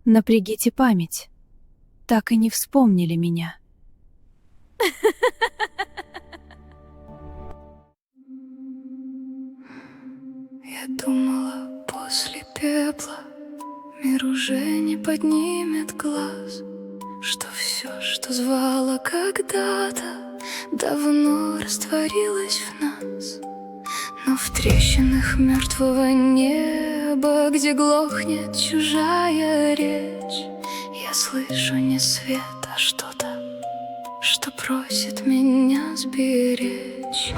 Напрягите память. Так и не вспомнили меня. Я думала, после пепла мир уже не поднимет глаз, что все, что звало когда-то, давно растворилось в нас. Но в трещинах мертвого неба, где глохнет чужая речь, я слышу не свет, а что-то, что просит меня сберечь.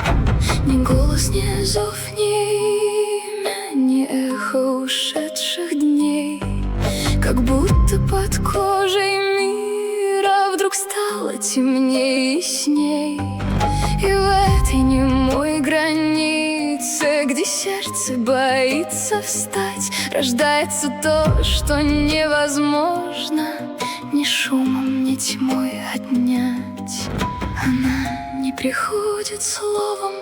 Ни голос, ни зов, ни имя, ни эхо ушедших дней, как будто под кожей мира вдруг стало темнее и ясней. И в этой немой границе, где сердце боится встать, рождается то, что невозможно ни шумом, ни тьмой отнять. Она не приходит словом,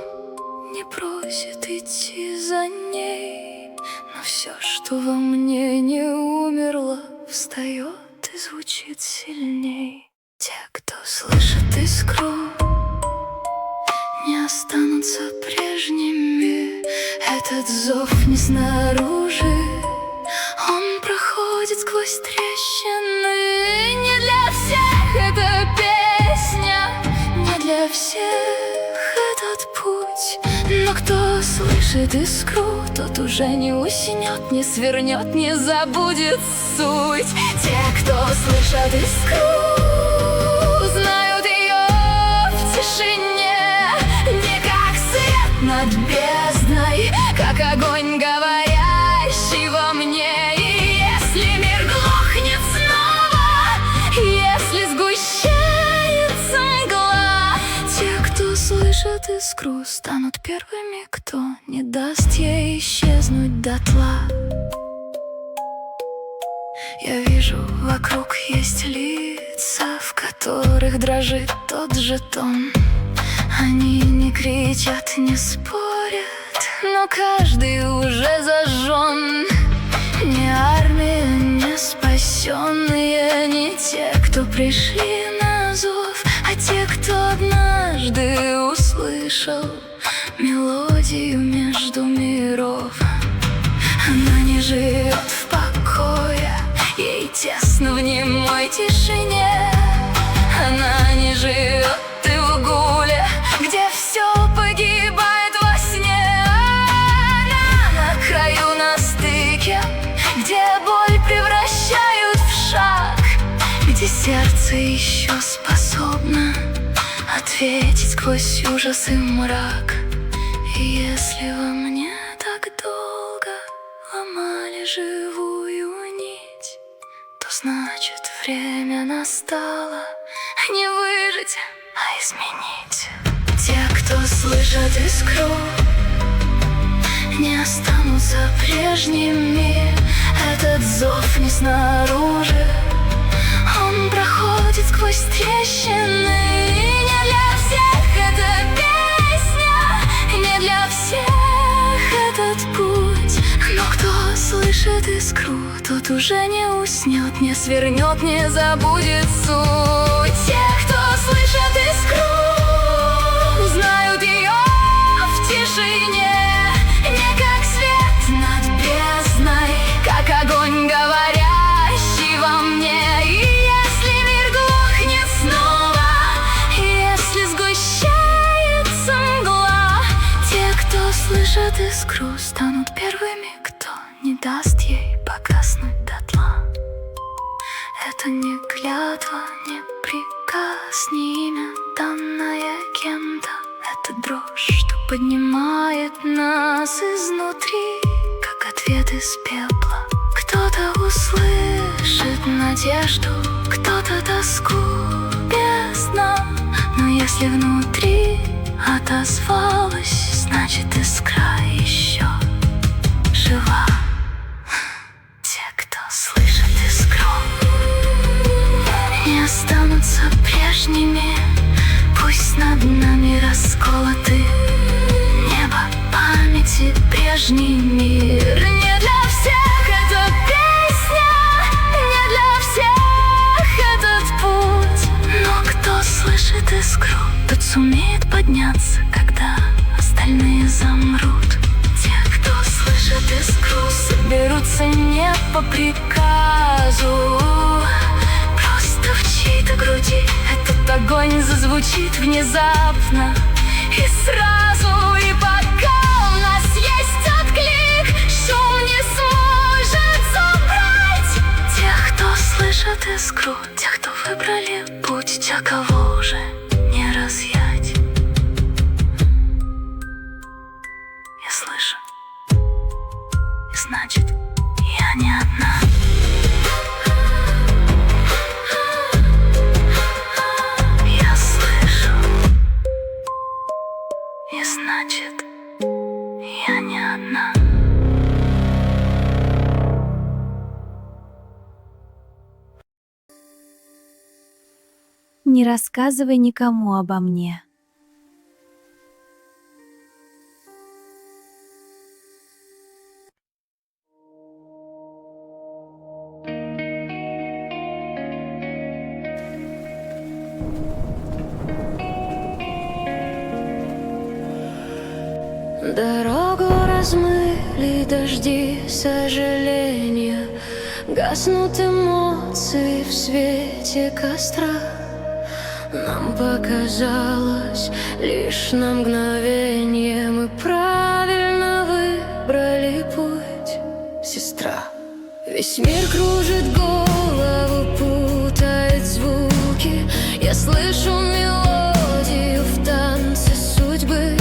не просит идти за ней, но все, что во мне не умерло, встает и звучит сильней. Те, кто слышит искру, не останутся прежними. Этот зов не снаружи, он проходит сквозь трещины. Не для всех эта песня, не для всех этот путь. Но кто слышит искру, тот уже не уснет, не свернет, не забудет суть. Те, кто слышат искру, знают ее в тишине, не как свет над бездной, как огонь, говорящий во мне. И если мир глохнет снова, если сгущается мгла, те, кто слышит искру, станут первыми, кто не даст ей исчезнуть дотла. Я вижу, вокруг есть лица, в которых дрожит тот же тон. Они не кричат, не спорят, но каждый уже зажжен. Не армия, не спасенные, не те, кто пришли на зов, а те, кто однажды услышал мелодию между миров. Она не живет в покое, ей тесно в немой тишине. Она не живет и в гуле, где все погибает во сне. Она на краю, на стыке, где боль превращают в шаг, где сердце еще способно ответить сквозь ужас и мрак. И если во мне так долго ломали живую нить, то значит время настало не выжить, а изменить. Те, кто слышат искру, не останутся прежними. Этот зов не снаружи, он проходит сквозь трещины. И не для всех эта песня, не для всех этот путь. Но кто слышит искру, тот уже не уснет, не свернет, не забудет суть. Те, кто слышит искру, знают ее в тишине, не как свет над бездной, как огонь, говорящий во мне. И если мир глохнет снова, если сгущается мгла, те, кто слышит искру, станут первыми, кто не даст ей погаснуть дотла. Это не клятва, не приказ, не имя, данное кем-то. Это дрожь, что поднимает нас изнутри, как ответ из пепла. Кто-то услышит надежду, кто-то тоску без сна. Но если внутри отозвалась, значит искра еще жива. Те, кто слышит искру, не останутся прежними. Пусть над нами расколоты небо памяти, прежний мир. Не для всех эта песня, не для по приказу. Просто в чьей-то груди этот огонь зазвучит внезапно и сразу. И пока у нас есть отклик, шум не сможет забрать тех, кто слышит искру, тех, кто выбрали путь, тех, кого уже не разъять. Я слышу, и значит, я не одна. Я слышу, и значит, я не одна. Не рассказывай никому обо мне. Дорогу размыли дожди сожаления, гаснут эмоции в свете костра. Нам показалось лишь на мгновение, мы правильно выбрали путь, сестра. Весь мир кружит голову, путает звуки. Я слышу мелодию в танце судьбы.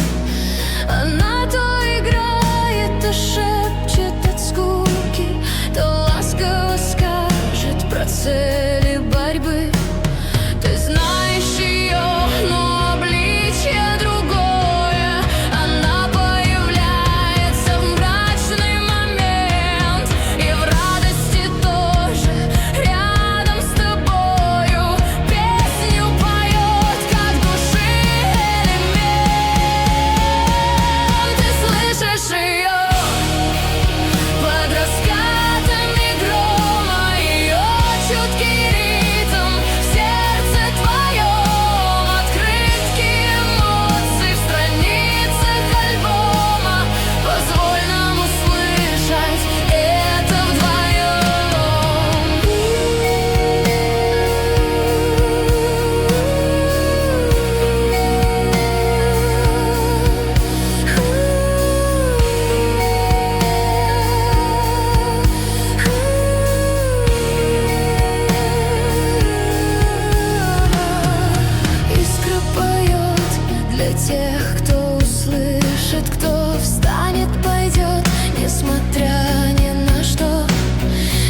Она то играет, то шепчет от скуки, то ласково скажет про цели борьбы. Ты знаешь ее, но обличье другое. Она появляется в мрачный момент и в радости тоже рядом с тобою. Песню поет, как души элемент. Ты слышишь ее под раскатами грома, ее чуткий ритм в сердце твоем, открытки эмоций в страницах альбома. Позволь нам услышать это Искра поет для тех, кто услышит, кто встанет, пойдет, несмотря ни на что.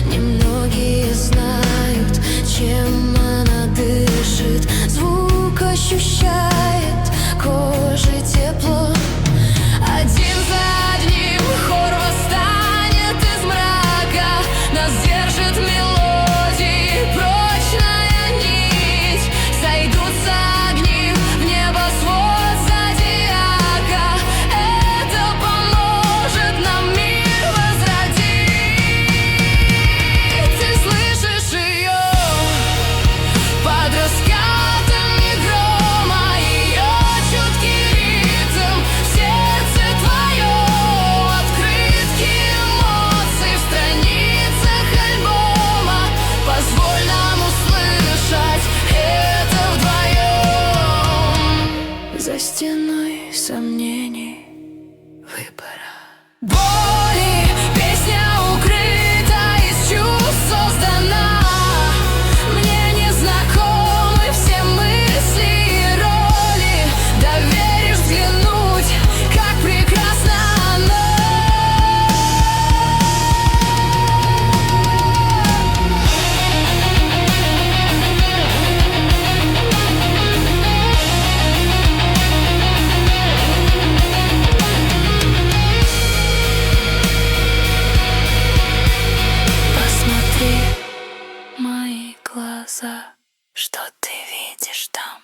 Немногие знают, чем она дышит, звук ощущает, кожей тепло. Один за одним хор восстанет из мрака, нас держит мелодии, прочная нить. Сойдутся огни в небосвод зодиака. Это поможет нам мир возродить. Ты слышишь ее под раскатами грома, ее чуткий ритм в сердце твоем, открытки эмоций в страницах альбома. Позволь нам услышать это вдвоем. За стеной сомнений, выбора, боли, песня укрыта, из чувств создана. Мне незнакомы все мысли и роли. Доверишь взглянуть, как прекрасна она. Посмотри в мои глаза, что ты видишь там.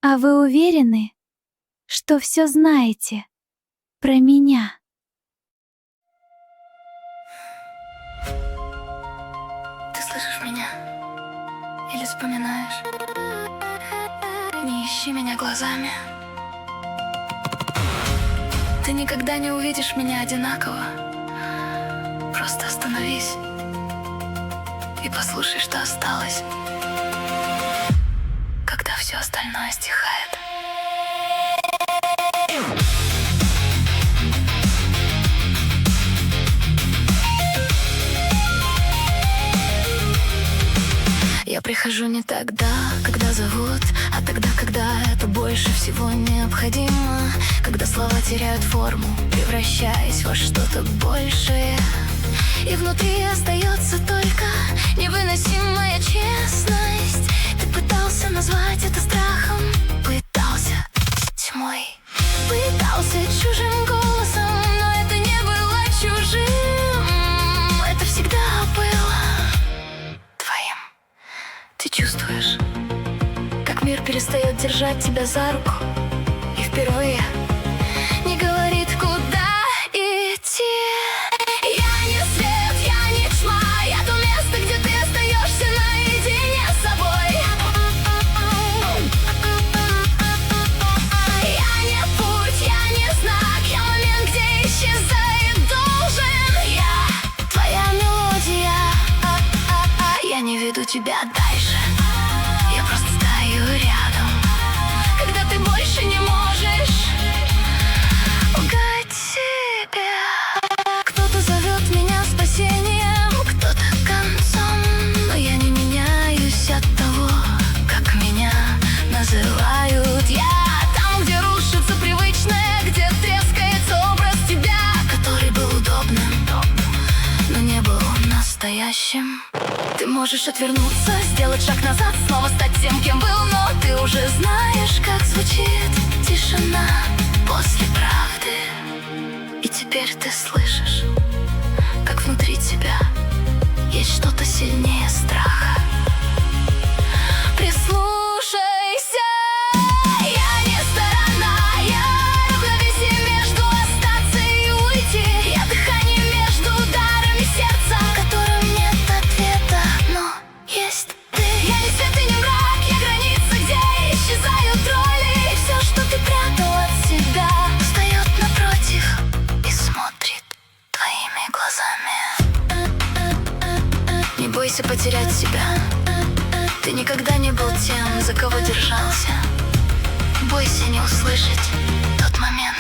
А вы уверены, что все знаете про меня? Ты слышишь меня? Или ищи меня глазами. Ты никогда не увидишь меня одинаково. Просто остановись и послушай, что осталось, когда все остальное стихает. Я прихожу не тогда, когда зовут, а тогда, когда это больше всего необходимо. Когда слова теряют форму, превращаясь во что-то большее. И внутри остается только невыносимая честность. Ты пытался назвать это страхом, пытался тьмой, пытался чужим голосом, но это не было чужим. Это всегда было твоим. Ты чувствуешь, как мир перестает держать тебя за руку и впервые не говорит, куда идти. Я не свет, я не тьма, я то место, где ты остаешься наедине с собой. Я не путь, я не знак, я момент, где исчезает должен. Я твоя мелодия, я не веду тебя дальше. Я просто стою рядом, когда ты больше не можешь лгать себе. Кто-то зовет меня спасением, кто-то концом, но я не меняюсь от того, как меня называют. Я там, где рушится привычное, где трескается образ тебя, который был удобным, но не был настоящим. Ты можешь отвернуться, сделать шаг назад, снова стать тем, кем был, но ты уже знаешь, как звучит тишина после правды. И теперь ты слышишь, как внутри тебя есть что-то сильнее страха. Прислушайся. Я не сторона, я равновесие между остаться и уйти. Я дыхание между ударами сердца, в котором нет ответа, но есть ты. Я не свет и не мрак, я граница, где исчезают роли. И все, что ты прятал от себя, встает напротив и смотрит твоими глазами. Не бойся потерять себя. Ты никогда не был тем, за кого держался. Бойся не услышать тот момент,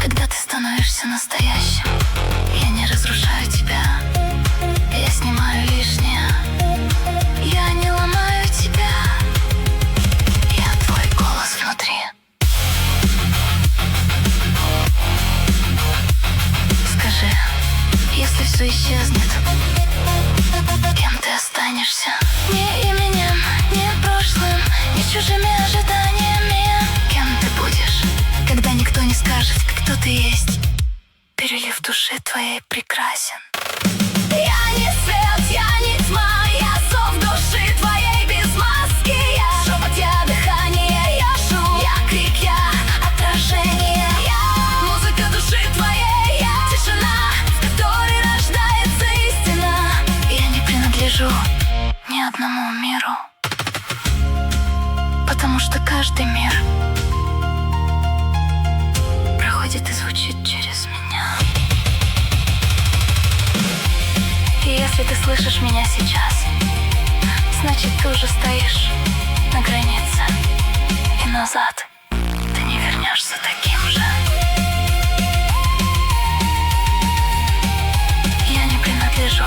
когда ты становишься настоящим. Я не разрушаю тебя, я снимаю лишнее. Я не ломаю тебя, я твой голос внутри. Скажи, если все исчезнет, кем ты останешься? Не именем, не прошлым, не чужими ожиданиями. Кем ты будешь, когда никто не скажет, кто ты есть? Перелив души твоей прекрасен. Я не свет, я не тьма, я зов души твоей без маски. Я шепот, я дыхание, я шум, я крик, я отражение. Я музыка души твоей, я тишина, в которой рождается истина. Я не принадлежу ни одному миру, потому что каждый мир проходит и звучит через меня. И если ты слышишь меня сейчас, значит, ты уже стоишь на границе, и назад ты не вернешься таким же. Я не принадлежу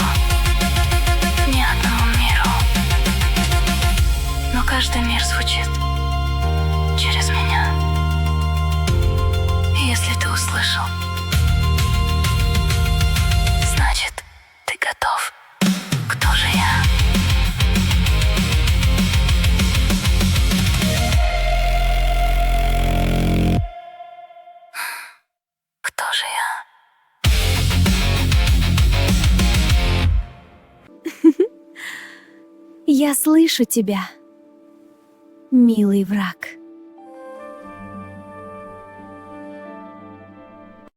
ни одному миру, но каждый мир звучит через меня. И если ты услышал, значит, ты готов. Кто же я? Кто же я? Я слышу тебя, милый враг.